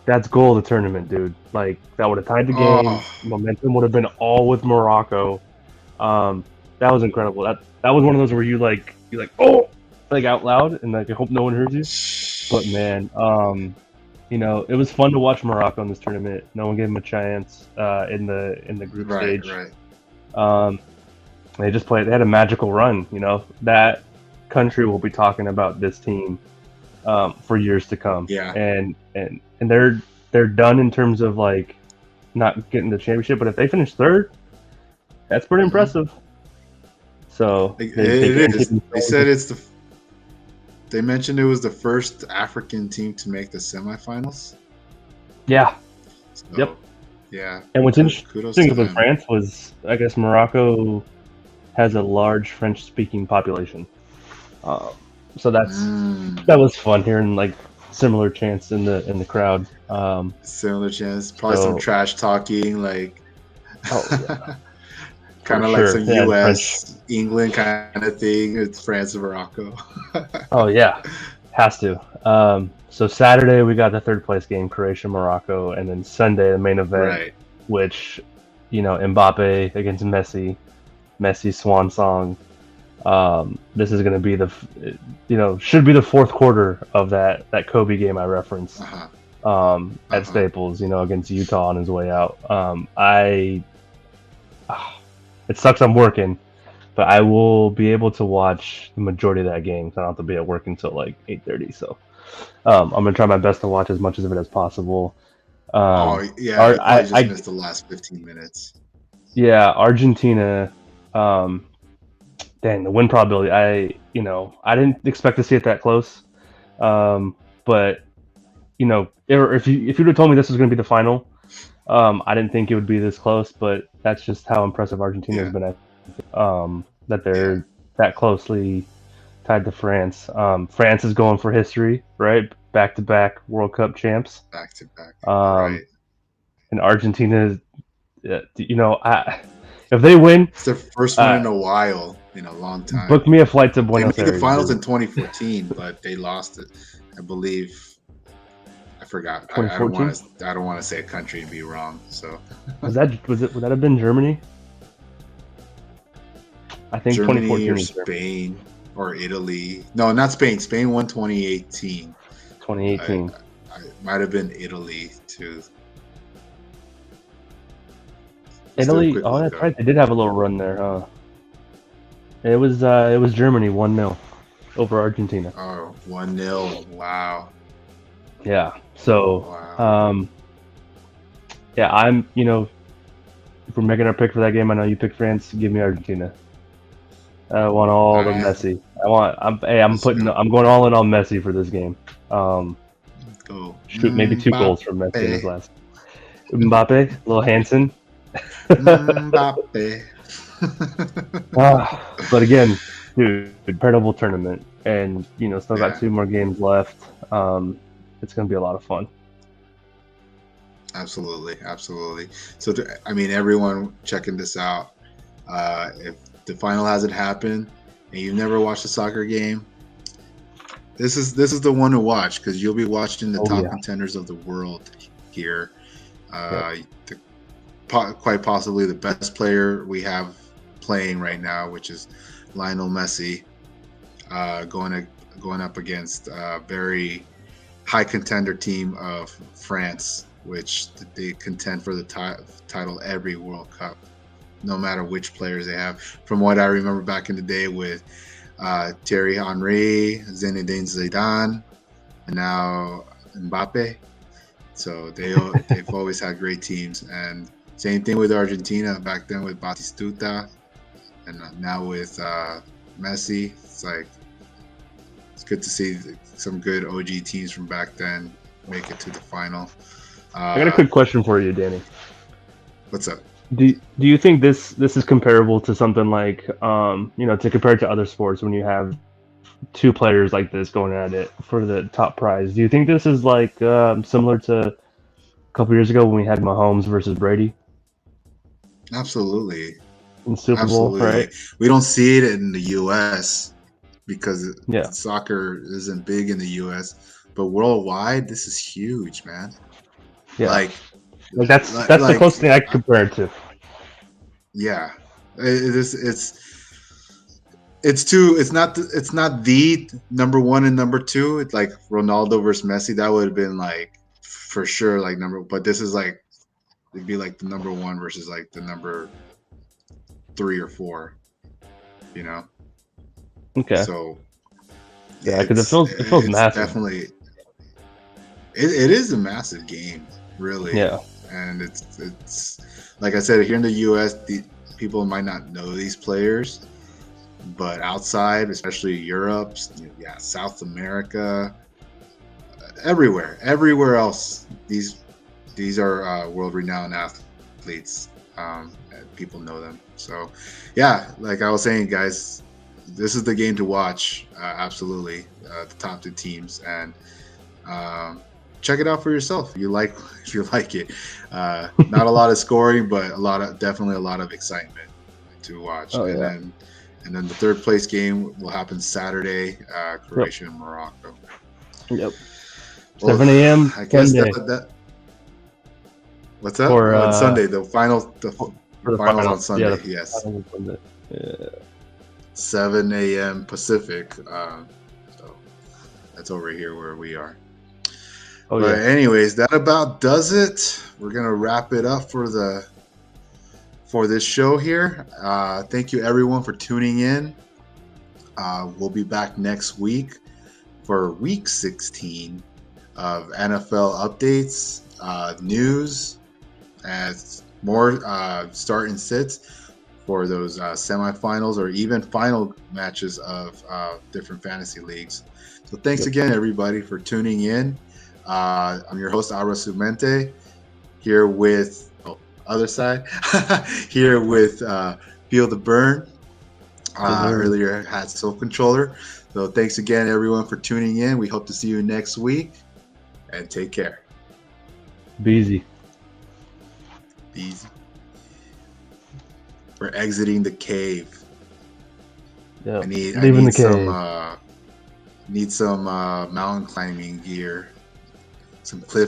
that's goal of the tournament, dude. Like, that would have tied the game. Momentum would have been all with Morocco. That was incredible. That was one of those where you like oh, like out loud, and like I hope no one hears you. But man, it was fun to watch Morocco in this tournament. No one gave them a chance in the group stage. Right. They just played. They had a magical run. That country will be talking about this team for years to come.
Yeah.
And they're done in terms of like not getting the championship, but if they finish third, that's pretty impressive. So
it is. They said they mentioned it was the first African team to make the semifinals.
Yeah.
So,
yep.
Yeah.
And what's interesting with France was, I guess, Morocco has a large French-speaking population. So that was fun hearing like similar chants in the crowd.
Similar chants, probably some trash talking, like kind of like some U.S. French. England kind of thing. It's France and Morocco.
Oh yeah, has to. So Saturday we got the third place game, Croatia Morocco, and then Sunday the main event, which Mbappe against Messi swan song. This is going to be should be the fourth quarter of that Kobe game I referenced at Staples, against Utah on his way out. It sucks I'm working, but I will be able to watch the majority of that game. So I don't have to be at work until like 8:30. So I'm going to try my best to watch as much of it as possible.
I just missed the last 15 minutes.
Yeah, Argentina. Dang, the win probability. I didn't expect to see it that close. But if you would have told me this was going to be the final, I didn't think it would be this close. But that's just how impressive Argentina has been. That they're that closely tied to France. France is going for history, right? Back-to-back World Cup champs.
Back-to-back.
Right. And Argentina, if they win,
it's their first one in a while. In a long time.
Book me a flight to Buenos Aires.
They made the finals in 2014, but they lost it. I believe. I forgot. I don't want to say a country and be wrong. So.
Would that have been Germany? I think
Germany
2014
or Spain or Italy. No, not Spain. Spain won 2018.
2018.
It might have been Italy too.
Italy. Oh, that's right. They did have a little run there, huh? It was Germany 1-0 over Argentina.
Oh, 1-0. Wow.
Yeah. So, I'm, if we're making our pick for that game, I know you pick France. Give me Argentina. I want all the Messi. I'm going all in on Messi for this game. Shoot, maybe 2 goals from Messi in his last. Mbappe, little Hansen.
Mbappe.
But again, dude, incredible tournament, and still got 2 more games left. It's going to be a lot of fun.
Absolutely. So, everyone checking this out, if the final hasn't happened and you've never watched a soccer game, this is the one to watch, because you'll be watching the top contenders of the world here. Quite possibly the best player we have playing right now, which is Lionel Messi, going up against a very high contender team of France, which they contend for the title every World Cup, no matter which players they have. From what I remember back in the day with Thierry Henry, Zinedine Zidane, and now Mbappe. So they've always had great teams, and same thing with Argentina back then with Batistuta, and now with Messi. It's good to see some good OG teams from back then make it to the final.
I got a quick question for you, Danny.
What's up?
Do you think this is comparable to something like to compare it to other sports when you have two players like this going at it for the top prize? Do you think this is like similar to a couple years ago when we had Mahomes versus Brady
Absolutely.
in Super Bowl, right?
We don't see it in the U.S. because
Yeah.
soccer isn't big in the U.S. But worldwide, this is huge, man.
Yeah.
Like
that's the closest thing I can compare it to.
Yeah, it's not the number one and number two. It's like Ronaldo versus Messi. That would have been like for sure like number. But this is like it'd be like the number one versus like the number 3 or 4. You know.
Okay.
So
yeah, because it feels massive.
Definitely, it is a massive game, really.
Yeah.
And it's like I said, here in the U.S., people might not know these players, but outside, especially Europe, South America, everywhere else, these are world-renowned athletes. And people know them. So, yeah, like I was saying, guys, this is the game to watch. Absolutely, the top 2 teams, and check it out for yourself if you like it. Not a lot of scoring, but definitely a lot of excitement to watch.
Oh,
and then the third place game will happen Saturday, Croatia and Morocco.
Yep. 7 a.m.
I guess
Sunday.
that what's up? On Sunday, the finals on Sunday.
Yeah,
yes.
Sunday. Yeah.
7 a.m. Pacific. So that's over here where we are.
Oh,
but
yeah.
anyways, that about does it. We're gonna wrap it up for this show here. Thank you everyone for tuning in. We'll be back next week for week 16 of NFL updates, news, and more start and sits for those semifinals or even final matches of different fantasy leagues. So thanks again, everybody, for tuning in. I'm your host, Ara Sumente, here with other side, here with Feel the Burn. Earlier had Soul Controller. So thanks again, everyone, for tuning in. We hope to see you next week, and take care.
Be easy.
Be easy. We're exiting the cave.
Yeah.
I need some mountain climbing gear, some cliff